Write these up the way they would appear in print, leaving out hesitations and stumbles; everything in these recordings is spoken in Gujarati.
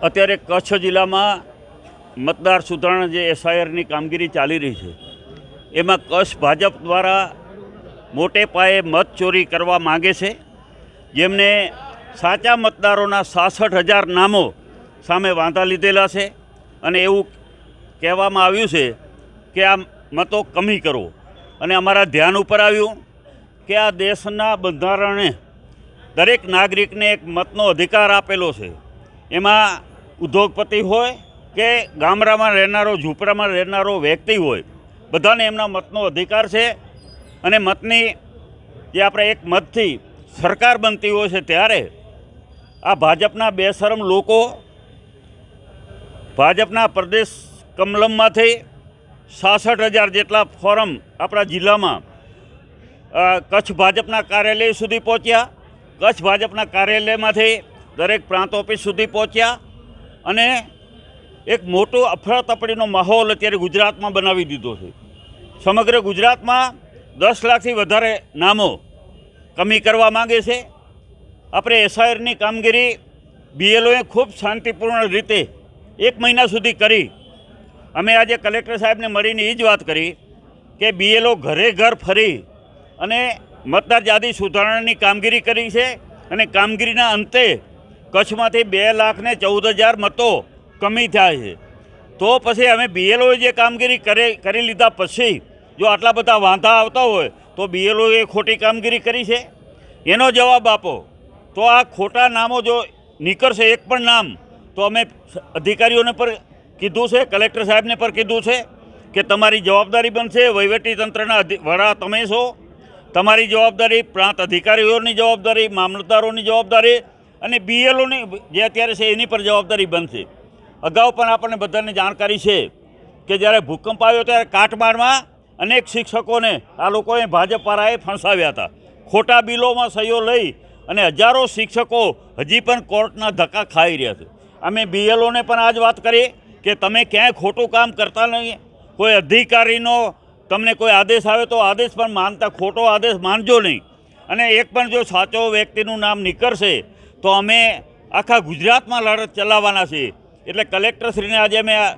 અત્યારે કચ્છ જિલ્લામાં મતદાર સુધારણા જે એસઆઈઆરની કામગીરી ચાલી રહી છે એમાં કચ્છ ભાજપ દ્વારા મોટે પાયે મત ચોરી કરવા માગે છે, જેમને સાચા મતદારોના 66,000 નામો સામે વાંધા લીધેલા છે અને એવું કહેવામાં આવ્યું છે કે આ મતો કમી કરો. અને અમારા ધ્યાન ઉપર આવ્યું કે આ દેશના બંધારણે દરેક નાગરિકને એક મતનો અધિકાર આપેલો છે. એમાં ઉદ્યોગપતિ હોય કે ગામડામાં રહેનારો, ઝૂંપડામાં રહેનારો વ્યક્તિ હોય, બધાને એમના મતનો અધિકાર છે. અને મતની જે આપણે એક મતથી સરકાર બનતી હોય છે ત્યારે આ ભાજપના બેશરમ લોકો ભાજપના પ્રદેશ કમલમમાંથી 66,000 જેટલા ફોરમ આપણા જિલ્લામાં કચ્છ ભાજપના કાર્યાલય સુધી પહોંચ્યા. કચ્છ ભાજપના કાર્યાલયમાંથી દરેક પ્રાંત ઓફિસ સુધી પહોંચ્યા અને એક મોટો અફરાતફરીનો માહોલ અત્યારે ગુજરાતમાં બનાવી દીધો છે. સમગ્ર ગુજરાતમાં 10 લાખથી વધારે નામો કમી કરવા માગે છે. આપણે એસઆઈઆરની કામગીરી બીએલઓએ ખૂબ શાંતિપૂર્ણ રીતે 1 મહિના સુધી કરી. અમે આજે કલેક્ટર સાહેબને મળીને એ જ વાત કરી કે બીએલઓ ઘરે ઘર ફરી અને મતદાર યાદી સુધારણાની કામગીરી કરી છે અને કામગીરીના અંતે કચ્છમાંથી 2,14,000 મતો કમી થયા છે. તો પછી અમે બીએલઓએ જે કામગીરી કરી લીધા પછી જો આટલા બધા વાંધા આવતા હોય તો બીએલઓએ ખોટી કામગીરી કરી છે એનો જવાબ આપો. તો આ ખોટા નામો જો નીકળશે એક પણ નામ તો અમે અધિકારીઓને પર કીધું છે, કલેક્ટર સાહેબને પર કીધું છે કે તમારી જવાબદારી બનશે. વહીવટીતંત્રના વડા તમે છો, તમારી જવાબદારી, પ્રાંત અધિકારીઓની જવાબદારી, મામલતદારોની જવાબદારી અને બીએલઓની જે અત્યારે છે એની પર જવાબદારી બનશે. અગાઉ પણ આપણને બધાને જાણકારી છે કે જ્યારે ભૂકંપ આવ્યો ત્યારે કાટમાળમાં અનેક શિક્ષકોને આ લોકોએ ભાજપવાળાએ ફસાવ્યા હતા. ખોટા બિલોમાં સહીઓ લઈ અને હજારો શિક્ષકો હજી પણ કોર્ટના ધક્કા ખાઈ રહ્યા છે. અમે બીએલઓને પણ આ જ વાત કરી કે તમે ક્યાંય ખોટું કામ કરતા નહીં. કોઈ અધિકારીનો તમને કોઈ આદેશ આવે તો આદેશ પણ માનતા, ખોટો આદેશ માનજો નહીં. અને એક પણ જો સાચો વ્યક્તિનું નામ નીકળશે તો અમે આખા ગુજરાતમાં લડત ચલાવવાના છીએ. એટલે કલેક્ટરશ્રીને આજે અમે આ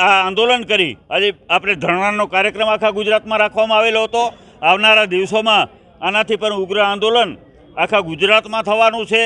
આંદોલન કરી. આજે આપણે ધરણાનો કાર્યક્રમ આખા ગુજરાતમાં રાખવામાં આવેલો હતો. આવનારા દિવસોમાં આનાથી પણ ઉગ્ર આંદોલન આખા ગુજરાતમાં થવાનું છે.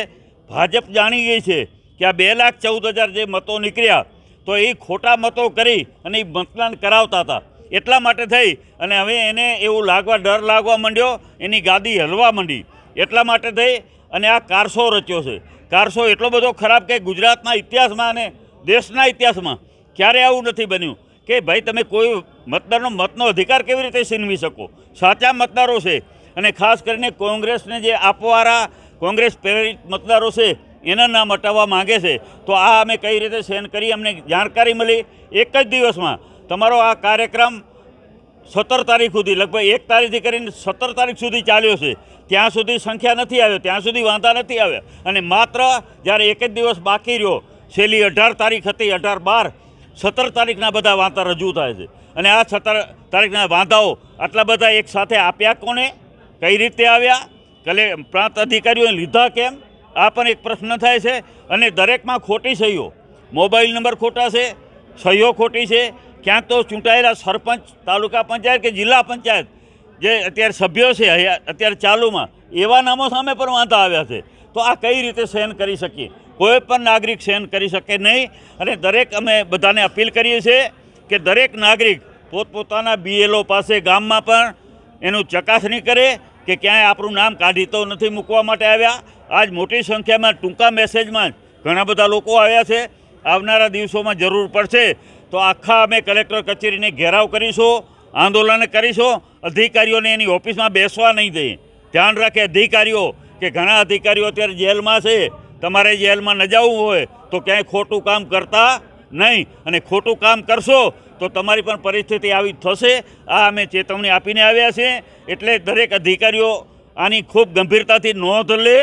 ભાજપ જાણી ગઈ છે કે આ 2,14,000 જે મતો નીકળ્યા તો એ ખોટા મતો કરી અને એ મતદાન કરાવતા હતા. એટલા માટે થઈ અને હવે એને એવું ડર લાગવા માંડ્યો, એની ગાદી હલવા માંડી. એટલા માટે થઈ અને આ કારસો રચ્યો છે. કારસો એટલો બધો ખરાબ કે ગુજરાતના ઇતિહાસમાં અને દેશના ઇતિહાસમાં ક્યારે આવું નથી બન્યું કે ભાઈ તમે કોઈ મતદારનો મતનો અધિકાર કેવી રીતે છીનવી શકો. સાચા મતદારો છે અને ખાસ કરીને કોંગ્રેસને જે આપવાવાળા કોંગ્રેસ પ્રેરિત મતદારો છે એના નામ હટાવવા માગે છે. તો આ અમે કઈ રીતે સહન કરી, અમને જાણકારી મળી. એક જ દિવસમાં તમારો આ કાર્યક્રમ 17 તારીખ સુધી, લગભગ 1 તારીખથી કરીને 17 તારીખ સુધી ચાલ્યો છે. ત્યાં સુધી સંખ્યા નથી આવ્યો, ત્યાં સુધી વાંધા નથી આવ્યા. અને માત્ર જ્યારે એક જ દિવસ બાકી રહ્યો, છેલ્લી 18 તારીખ હતી, 18/12, 17 તારીખના બધા વાંધા રજૂ થાય છે. અને આ 17 તારીખના વાંધાઓ આટલા બધા એક સાથે આપ્યા કોને, કઈ રીતે આવ્યા, પ્રાંત અધિકારીઓએ લીધા કેમ, આ પણ એક પ્રશ્ન થાય છે. અને દરેકમાં ખોટી સહીઓ, મોબાઈલ નંબર ખોટા છે, સહીઓ ખોટી છે. ક્યાંક તો ચૂંટાયેલા સરપંચ, તાલુકા પંચાયત કે જિલ્લા પંચાયત જે અત્યારે સભ્યો છે અત્યારે ચાલુમાં, એવા નામો સામે પણ વાંધા આવ્યા છે. તો આ કઈ રીતે સહન કરી શકીએ? કોઈ પણ નાગરિક સહન કરી શકે નહીં. અને અમે બધાને અપીલ કરીએ છીએ કે દરેક નાગરિક પોતપોતાના બીએલઓ પાસે ગામમાં પણ એનું ચકાસણી કરે કે ક્યાંય આપણું નામ કાઢી તો નથી મૂકવા માટે આવ્યા. આજ મોટી સંખ્યામાં ટૂંકા મેસેજમાં જ ઘણા બધા લોકો આવ્યા છે. આવનારા દિવસોમાં જરૂર પડશે તો આખા અમે કલેક્ટર કચેરીને ઘેરાવ કરીશું, આંદોલન કરીશું. અધિકારીઓને એની ઓફિસમાં બેસવા નહીં દઈએ. ધ્યાન રાખે અધિકારીઓ કે ઘણા અધિકારીઓ અત્યારે જેલમાં છે. તમારે જેલમાં ન જવું હોય તો ક્યાંય ખોટું કામ કરતા નહીં. અને ખોટું કામ કરશો તો તમારી પણ પરિસ્થિતિ આવી થશે. આ અમે ચેતવણી આપીને આવ્યા છીએ. એટલે દરેક અધિકારીઓ આની ખૂબ ગંભીરતાથી નોંધ લે.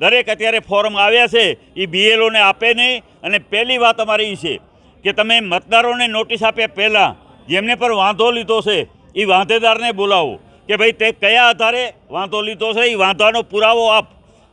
દરેક અત્યારે ફોરમ આવ્યા છે એ બીએલઓને આપે નહીં. અને પહેલી વાત અમારી એ છે કે તમે મતદારોને નોટિસ આપ્યા પહેલાં જેમને પર વાંધો લીધો છે એ વાંધેદારને બોલાવો કે ભાઈ તે કયા આધારે વાંધો લીધો છે, એ વાંધાનો પુરાવો આપ.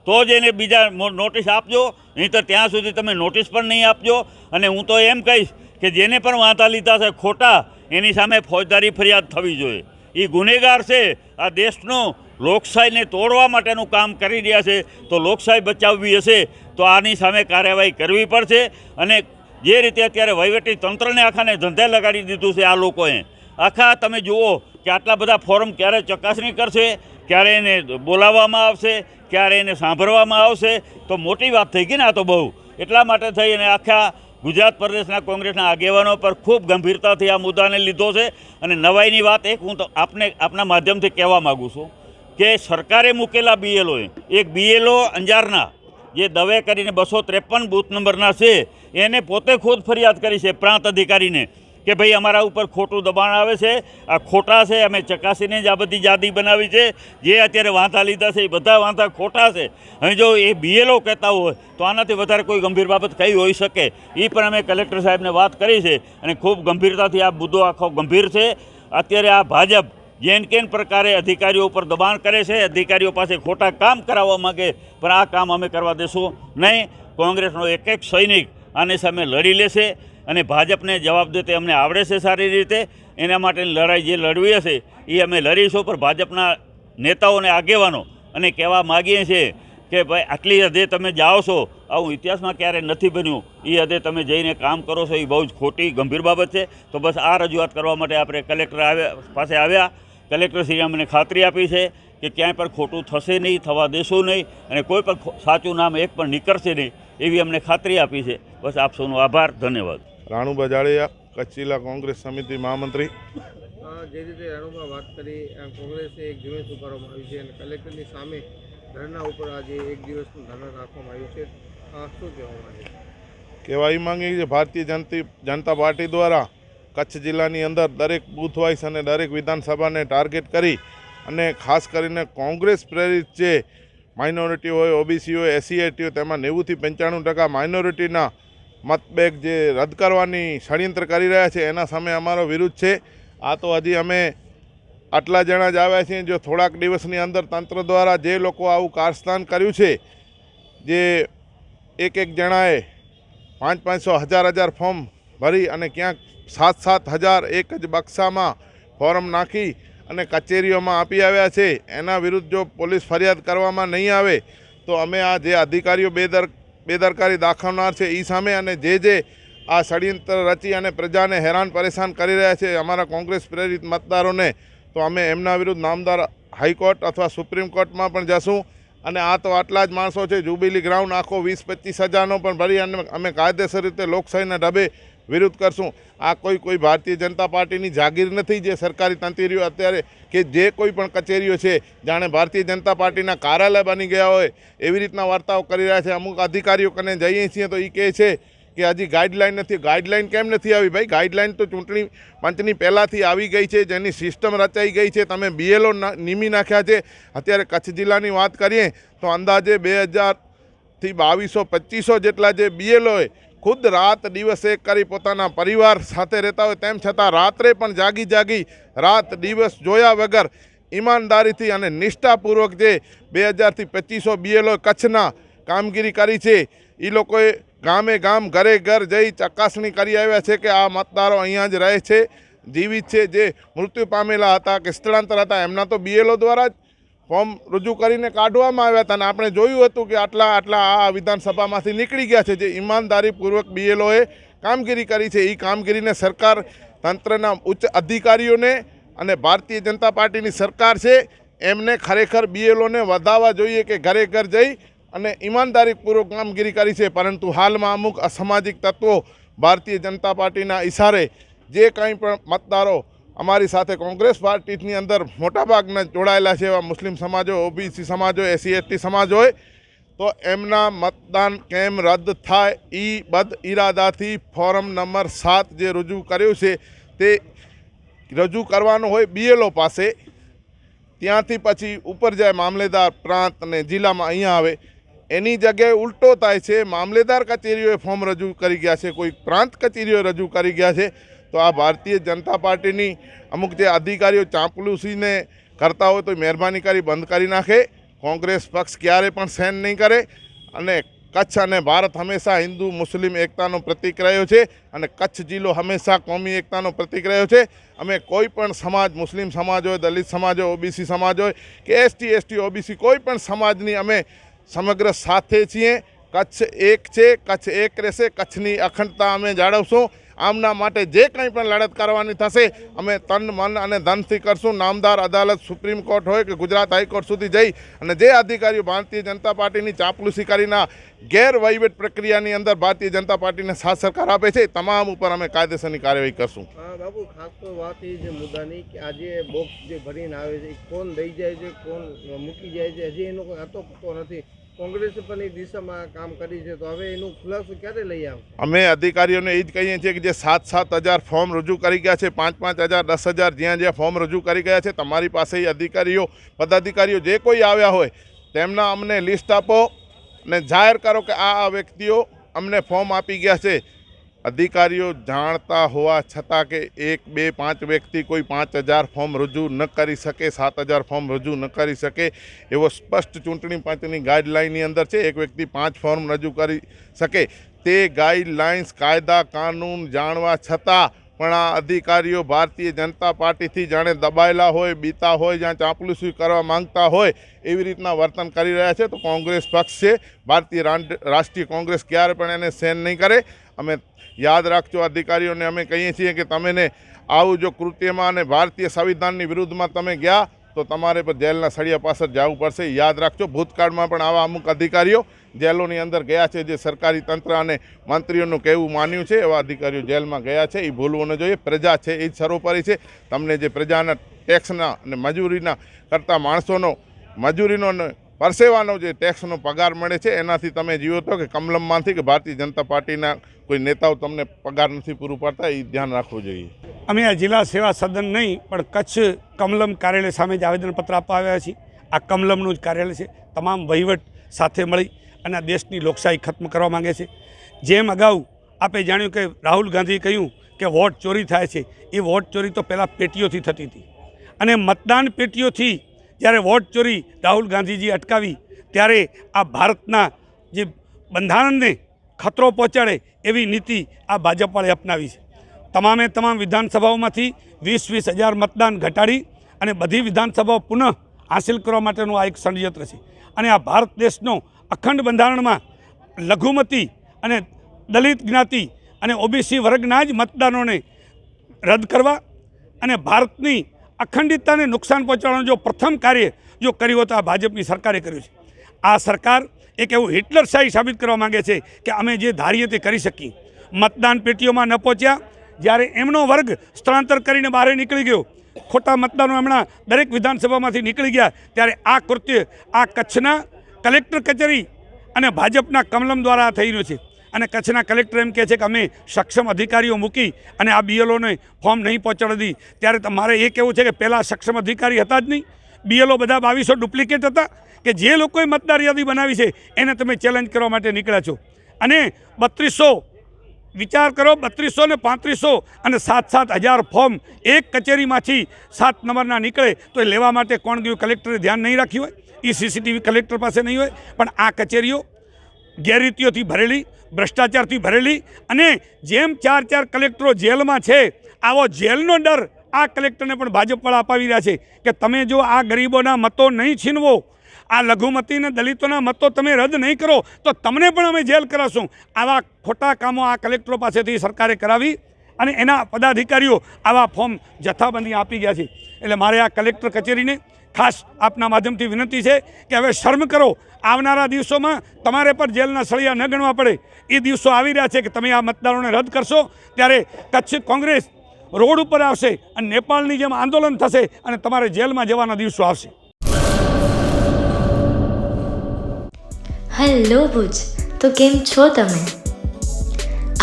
તો જ એને બીજા નોટિસ આપજો, નહીં તો ત્યાં સુધી તમે નોટિસ પણ નહીં આપજો. અને હું તો એમ કહીશ કે જેને પણ વાંધા લીધા છે ખોટા, એની સામે ફોજદારી ફરિયાદ થવી જોઈએ. એ ગુનેગાર છે. આ દેશનું લોકશાહીને તોડવા માટેનું કામ કરી રહ્યા છે. તો લોકશાહી બચાવવી હશે તો આની સામે કાર્યવાહી કરવી પડશે. અને જે રીતે અત્યારે વહીવટી તંત્રને આખાને ધંધે લગાડી દીધું છે આ લોકોએ, આખા તમે જુઓ કે આટલા બધા ફોરમ ક્યારે ચકાસણી કરશે, ક્યારે એને બોલાવવામાં આવશે, ક્યારે એને સાંભળવામાં આવશે, તો મોટી વાત થઈ ગઈ ને આ તો બહુ. એટલા માટે થઈ અને આખા ગુજરાત પ્રદેશના કોંગ્રેસના આગેવાનો પર ખૂબ ગંભીરતાથી આ મુદ્દાને લીધો છે. અને નવાઈની વાત એક હું તો આપના માધ્યમથી કહેવા માગું છું કે સરકારે મૂકેલા બીએલઓએ, એક બીએલઓ અંજારના જે દવે કરીને 253 બૂથ નંબરના છે, એને પોતે ખુદ ફરિયાદ કરી છે પ્રાંત અધિકારીને કે ભાઈ અમારા ઉપર ખોટું દબાણ આવે છે, આ ખોટા છે, અમે ચકાસીને જ આ બધી યાદી બનાવી છે, જે અત્યારે વાંધા લીધા છે એ બધા વાંધા ખોટા છે. હવે જો એ બીએલઓ કહેતા હોય તો આનાથી વધારે કોઈ ગંભીર બાબત કઈ હોઈ શકે. એ પણ અમે કલેક્ટર સાહેબને વાત કરી છે અને ખૂબ ગંભીરતાથી આ મુદ્દો આખો ગંભીર છે. અત્યારે આ ભાજપ જેન કેન પ્રકારે અધિકારીઓ ઉપર દબાણ કરે છે, અધિકારીઓ પાસે ખોટા કામ કરાવવા માગે, પણ આ કામ અમે કરવા દેશું નહીં. કોંગ્રેસનો એક એક સૈનિક આની સામે લડી લેશે અને ભાજપને જવાબ દે તે અમને આવડે છે સારી રીતે. એના માટેની લડાઈ જે લડવી હશે એ અમે લડીશું. પણ ભાજપના નેતાઓને આગેવાનો અને કહેવા માગીએ છીએ કે ભાઈ આટલી હદે તમે જાઓ છો, આવું ઇતિહાસમાં ક્યારેય નથી બન્યું. એ હદે તમે જઈને કામ કરો છો એ બહુ જ ખોટી ગંભીર બાબત છે. તો બસ આ રજૂઆત કરવા માટે આપણે કલેક્ટર પાસે આવ્યા. કલેક્ટરશ્રીએ અમને ખાતરી આપી છે કે ક્યાંય પણ ખોટું થશે નહીં, થવા દેશું નહીં, અને કોઈ પણ સાચું નામ એક પણ નીકળશે નહીં, એવી અમને ખાતરી આપી છે. બસ આપ સૌનો આભાર, ધન્યવાદ. રાણુબા જાડેજા, કચ્છ જિલ્લા કોંગ્રેસ સમિતિ મહામંત્રી. જે રીતે રાણુબા વાત કરી, કોંગ્રેસે એક ઝુંબેશ ઉપાડવામાં આવી છે અને કલેક્ટરની સામે ધરણા ઉપર આજે એક દિવસનું ધરણા રાખવામાં આવ્યું છે. શું કહેવા માંગે? કહેવા એ માંગીએ કે ભારતીય જનતા પાર્ટી દ્વારા કચ્છ જિલ્લાની અંદર દરેક બૂથ વાઇઝ અને દરેક વિધાનસભાને ટાર્ગેટ કરી અને ખાસ કરીને કોંગ્રેસ પ્રેરિત જે માઇનોરિટી હોય, ઓબીસી હોય, એસસી હોય, તેમાં 90થી 95% માઇનોરિટીના મતબેગ જે રદ કરવાની ષડયંત્ર કરી રહ્યા છે, એના સામે અમારો વિરોધ છે. આ તો હજી અમે આટલા જણા જ આવ્યા છીએ. જો થોડાક દિવસની અંદર તંત્ર દ્વારા જે લોકો આવું કારસ્તાન કર્યું છે, જે એક જણાએ 500, 1000 ફોર્મ ભરી અને ક્યાંક 7,000 એક જ બક્સામાં ફોર્મ નાખી અને કચેરીઓમાં આપી આવ્યા છે, એના વિરુદ્ધ જો પોલીસ ફરિયાદ કરવામાં નહીં આવે તો અમે આ જે અધિકારીઓ બેદરકારી દાખવનાર છે એ સામે, અને જે આ ષડયંત્ર રચી અને પ્રજાને હેરાન પરેશાન કરી રહ્યા છે અમારા કોંગ્રેસ પ્રેરિત મતદારોને, તો અમે એમના વિરુદ્ધ નામદાર હાઈકોર્ટ અથવા સુપ્રીમ કોર્ટમાં પણ જશું. અને આ તો આટલા જ માણસો છે. જુબિલી ગ્રાઉન્ડ આખો 20-25 હજારનો પણ ભરી અને અમે કાયદેસર રીતે લોકશાહીના ઢબે વિરોધ કરશું. આ કોઈ ભારતીય જનતા પાર્ટીની જાગીર નથી જે સરકારી તંત્રીઓ અત્યારે કે જે કોઈ પણ કચેરીઓ છે જાણે ભારતીય જનતા પાર્ટીના કાર્યાલય બની ગયા હોય એવી રીતના વાર્તાઓ કરી રહ્યા છે. અમુક અધિકારીઓ કને જઈએ છીએ તો એ કહે છે કે હજી ગાઈડલાઈન નથી. ગાઈડલાઈન કેમ નથી આવી ભાઈ? ગાઈડલાઈન તો ચૂંટણી પંચની પહેલાંથી આવી ગઈ છે, જેની સિસ્ટમ રચાઈ ગઈ છે. તમે બીએલઓ નિમી નાખ્યા છે. અત્યારે કચ્છ જિલ્લાની વાત કરીએ તો અંદાજે 2000થી 2200-2500 જેટલા જે બીએલઓએ ખુદ રાત દિવસ એક કરી પોતાના પરિવાર સાથે રહેતા હોય, તેમ છતાં રાત્રે પણ જાગી રાત દિવસ જોયા વગર ઈમાનદારીથી અને નિષ્ઠાપૂર્વક જે 2000થી 2500 બીએલઓ કચ્છના કામગીરી કરી છે. એ લોકોએ ગામે ગામ ઘરે ઘર જઈ ચકાસણી કરી આવ્યા છે કે આ મતદારો અહીંયા જ રહે છે, જીવિત છે. જે મૃત્યુ પામેલા હતા કે સ્થળાંતર હતા એમના તો બીએલઓ દ્વારા જ ફોર્મ રજૂ કરીને કાઢવામાં આવ્યા હતા અને આપણે જોયું હતું કે આટલા આ વિધાનસભામાંથી નીકળી ગયા છે. જે ઈમાનદારીપૂર્વક બીએલઓએ કામગીરી કરી છે, એ કામગીરીને સરકાર તંત્રના ઉચ્ચ અધિકારીઓને અને ભારતીય જનતા પાર્ટીની સરકાર છે એમને ખરેખર બીએલઓને વધાવવા જોઈએ કે ઘરે ઘર જઈ અને ઈમાનદારીપૂર્વક કામગીરી કરી છે. પરંતુ હાલમાં અમુક અસામાજિક તત્વો ભારતીય જનતા પાર્ટીના ઇશારે જે કંઈ પણ મતદારો અમારી સાથે કોંગ્રેસ પાર્ટીની અંદર મોટાભાગના જોડાયેલા છે, એવા મુસ્લિમ સમાજો, ઓબીસી સમાજો, એસસી એસટી સમાજ હોય, તો એમના મતદાન કેમ રદ થાય એ બદ ઇરાદાથી ફોરમ નંબર 7 જે રજૂ કર્યું છે તે રજૂ કરવાનું હોય બીએલઓ પાસે, ત્યાંથી પછી ઉપર જાય મામલેદાર પ્રાંત અને જિલ્લામાં અહીંયા આવે. એની જગ્યાએ ઉલટો થાય છે. મામલેદાર કચેરીઓએ ફોર્મ રજૂ કરી ગયા છે, કોઈ પ્રાંત કચેરીઓ રજૂ કરી ગયા છે. તો આ ભારતીય જનતા પાર્ટીની અમુક જે અધિકારીઓ ચાંપલુસીને કરતા હોય તો મહેરબાની કરી બંધ કરી નાખે. કોંગ્રેસ પક્ષ ક્યારે પણ સહન નહીં કરે અને કચ્છ અને ભારત હંમેશા હિન્દુ મુસ્લિમ એકતાનો પ્રતીક રહ્યો છે અને કચ્છ જિલ્લો હંમેશા કોમી એકતાનો પ્રતીક રહ્યો છે. અમે કોઈ પણ સમાજ, મુસ્લિમ સમાજ હોય, દલિત સમાજ હોય, ઓબીસી સમાજ હોય કે એસટી ઓબીસી કોઈ પણ સમાજની અમે સમગ્ર સાથે છીએ. કચ્છ એક છે, કચ્છ એક રહેશે, કચ્છની અખંડતા અમે જાળવશું. આમના માટે જે કંઈ પણ લડત કરવાની થશે અમે તન મન અને ધનથી કરશું. નામદાર અદાલત, સુપ્રીમ કોર્ટ હોય કે ગુજરાત હાઈકોર્ટ સુધી જઈ અને જે અધિકારીઓ ભારતીય જનતા પાર્ટીની ચાંપલુસી કરીના ગેરવહીવટ પ્રક્રિયાની અંદર ભારતીય જનતા પાર્ટીને સાથ સરકાર આપે છે તમામ ઉપર અમે કાયદેસરની કાર્યવાહી કરશું. બાબુ, ખાસ તો વાત એ છે મુદ્દાની કે આજે બોક્સ જે ભરીને આવે છે કોણ દઈ જાય છે, કોણ મૂકી જાય છે, હજી એનો કોઈ અતો નથી. કોંગ્રેસે પણ એ દિશામાં કામ કરી છે, તો હવે એનું ખુલાસો ક્યારે લઈ આવે? અમે અધિકારીઓને એ જ કહીએ છીએ કે જે 7,000 ફોર્મ રજૂ કરી ગયા છે, 5,000, 10,000 જ્યાં ફોર્મ રજૂ કરી ગયા છે, તમારી પાસે એ અધિકારીઓ, પદાધિકારીઓ જે કોઈ આવ્યા હોય તેમના અમને લિસ્ટ આપો અને જાહેર કરો કે આ વ્યક્તિઓ અમને ફોર્મ આપી ગયા છે. અધિકારીઓ જાણતા હોવા છતાં કે 1, 2, 5 વ્યક્તિ કોઈ 5,000 ફોર્મ રજૂ ન કરી શકે, 7,000 ફોર્મ રજૂ ન કરી શકે એવો સ્પષ્ટ ચૂંટણી પંચની ગાઈડલાઇનની અંદર છે. એક વ્યક્તિ 5 ફોર્મ રજૂ કરી શકે તે ગાઈડલાઇન્સ, કાયદા કાનૂન જાણવા છતાં પણ આ અધિકારીઓ ભારતીય જનતા પાર્ટીથી જાણે દબાયેલા હોય, બીતા હોય, જ્યાં ચાંપલુસી કરવા માંગતા હોય એવી રીતના વર્તન કરી રહ્યા છે. તો કોંગ્રેસ પક્ષ છે, ભારતીય રાષ્ટ્રીય કોંગ્રેસ ક્યારે પણ એને સહન નહીં કરે. અમે યાદ રાખજો, અધિકારીઓને અમે કહીએ છીએ કે તમે આવું જો કૃત્યમાં અને ભારતીય સંવિધાનની વિરુદ્ધમાં તમે ગયા તો તમારે પર જેલના સળિયા પાછળ જવું પડશે. યાદ રાખજો, ભૂતકાળમાં પણ આવા અમુક અધિકારીઓ જેલોની અંદર ગયા છે, જે સરકારી તંત્ર અને મંત્રીઓનું કહેવું માન્યું છે એવા અધિકારીઓ જેલમાં ગયા છે. એ ભૂલવું ન જોઈએ. પ્રજા છે એ જ સર્વોપરી છે. તમને જે પ્રજાના ટેક્સના અને મજૂરીના કરતા માણસોનો મજૂરીનો અને પરસેવાનો જે ટેક્સનો પગાર મળે છે એનાથી તમે જીવો તો કે કમલમમાંથી કે ભારતીય જનતા પાર્ટીના કોઈ નેતાઓ તમને પગાર નથી પૂરું પાડતા, એ ધ્યાન રાખવું જોઈએ. અમે આ જિલ્લા સેવા સદન નહીં પણ કચ્છ કમલમ કાર્યાલય સામે જ આવેદનપત્ર આપવા આવ્યા છીએ. આ કમલમનું જ કાર્યાલય છે. તમામ વહીવટ સાથે મળી અને આ દેશની લોકશાહી ખત્મ કરવા માગે છે. જેમ અગાઉ આપે જાણ્યું કે રાહુલ ગાંધીએ કહ્યું કે વોટ ચોરી થાય છે, એ વોટ ચોરી તો પહેલાં પેટીઓથી થતી હતી અને મતદાન પેટીઓથી જ્યારે વોટ ચોરી રાહુલ ગાંધીજી અટકાવી ત્યારે આ ભારતના જે બંધારણને ખતરો પહોંચાડે એવી નીતિ આ ભાજપવાળે અપનાવી છે. તમામે તમામ વિધાનસભાઓમાંથી 20-20 હજાર મતદાન ઘટાડી અને બધી વિધાનસભાઓ પુનઃ હાંસિલ કરવા માટેનું આ એક ષડયંત્ર છે. અને આ ભારત દેશનો અખંડ બંધારણમાં લઘુમતી અને દલિત જ્ઞાતિ અને ઓબીસી વર્ગના જ મતદાનોને રદ કરવા અને ભારતની અખંડિતતાને નુકસાન પહોંચાડવાનું જો પ્રથમ કાર્ય જો કર્યું તો આ ભાજપની સરકારે કર્યું છે. આ સરકાર એક એવું હિટલરશાહી સાબિત કરવા માગે છે કે અમે જે ધારીએ તે કરી શકીએ. મતદાન પેટીઓમાં ન પહોંચ્યા, જ્યારે એમનો વર્ગ સ્થળાંતર કરીને બહાર નીકળી ગયો, ખોટા મતદાનો હમણાં દરેક વિધાનસભામાંથી નીકળી ગયા, ત્યારે આ કૃત્ય આ કચ્છના કલેક્ટર કચેરી અને ભાજપના કમલમ દ્વારા થઈ રહ્યું છે. અને કચ્છના કલેક્ટર એમ કહે છે કે અમે સક્ષમ અધિકારીઓ મૂકી અને આ બીએલઓને ફોર્મ નહીં પહોંચાડી. ત્યારે તમારે એ કહેવું છે કે પહેલાં સક્ષમ અધિકારી હતા જ નહીં, બીએલઓ બધા 2200 ડુપ્લિકેટ હતા કે જે લોકોએ મતદાર યાદી બનાવી છે એને તમે ચેલેન્જ કરવા માટે નીકળ્યા છો. અને 3200 વિચાર કરો, 3200 ને 3500 અને 7-7 હજાર ફોર્મ એક કચેરીમાંથી 7 નંબરના નીકળે તો એ લેવા માટે કોણ ગયું? કલેક્ટરે ધ્યાન નહીં રાખ્યું હોય, એ સીસીટીવી કલેક્ટર પાસે નહીં હોય. પણ આ કચેરીઓ ગેરરીતિઓથી ભરેલી, ભ્રષ્ટાચારથી ભરેલી અને જેમ 4 કલેક્ટરો જેલમાં છે, આવો જેલનો ડર આ કલેક્ટરને પણ ભાજપવાળા અપાવી રહ્યા છે કે તમે જો આ ગરીબોના મતો નહીં છીનવો, આ લઘુમતી અને દલિતોના મતો તમે રદ નહીં કરો તો તમને પણ અમે જેલ કરાવશું. આવા ખોટા કામો આ કલેક્ટરો પાસેથી સરકારે કરાવી અને એના પદાધિકારીઓ આવા ફોર્મ જથ્થાબંધી આપી ગયા છે. એટલે મારે આ કલેક્ટર કચેરીને ખાસ આપના માધ્યમથી વિનંતી છે કે હવે શર્મ કરો. આવનારા દિવસોમાં તમારે પર જેલના સળિયા ન ગણવા પડે. એ દિવસો આવી રહ્યા છે કે તમે આ મતદારોને રદ કરશો ત્યારે કચ્છ કોંગ્રેસ રોડ ઉપર આવશે અને નેપાળની જેમ આંદોલન થશે અને તમારે જેલમાં જવાના દિવસો આવશે. હેલો ભુજ, તો કેમ છો તમે?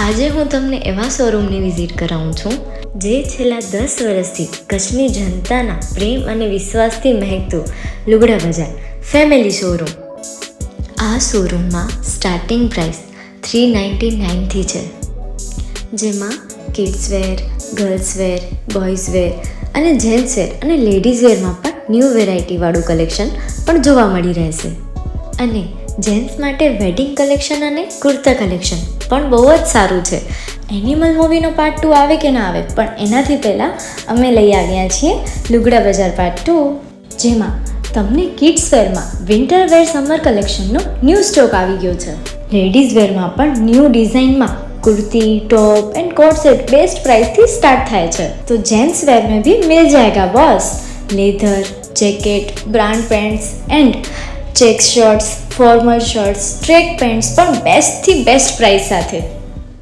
આજે હું તમને એવા શોરૂમની વિઝિટ કરાવું છું જે છેલ્લા 10 વર્ષથી કચ્છની જનતાના પ્રેમ અને વિશ્વાસથી મહેકતું લુગડા બજાર ફેમિલી શોરૂમ. આ શોરૂમમાં સ્ટાર્ટિંગ પ્રાઇસ 399થી છે, જેમાં kids wear, girls wear, boys wear અને જેન્ટ્સ વેર અને લેડીઝ વેરમાં પણ ન્યૂ વેરાયટીવાળું કલેક્શન પણ જોવા મળી રહેશે. અને જેન્ટ્સ માટે વેડિંગ કલેક્શન અને કુર્તા કલેક્શન પણ બહુ જ સારું છે. એનિમલ મૂવીનો પાર્ટ 2 આવે કે ના આવે, પણ એનાથી પહેલાં અમે લઈ આવ્યા છીએ લુગડા બજાર પાર્ટ 2, જેમાં તમને કિડ્સ વેરમાં વિન્ટર વેર સમર કલેક્શનનો ન્યૂ સ્ટોક આવી ગયો છે. લેડીઝ વેરમાં પણ ન્યૂ ડિઝાઇનમાં kurti top and coat set best price थी स्टार्ट થાય છે. तो जेंट्स वेयर में भी मिल जाएगा boss. Leather jacket brand pants and check shirts formal shirts track pants પણ બેસ્ટથી બેસ્ટ પ્રાઇસ સાથે.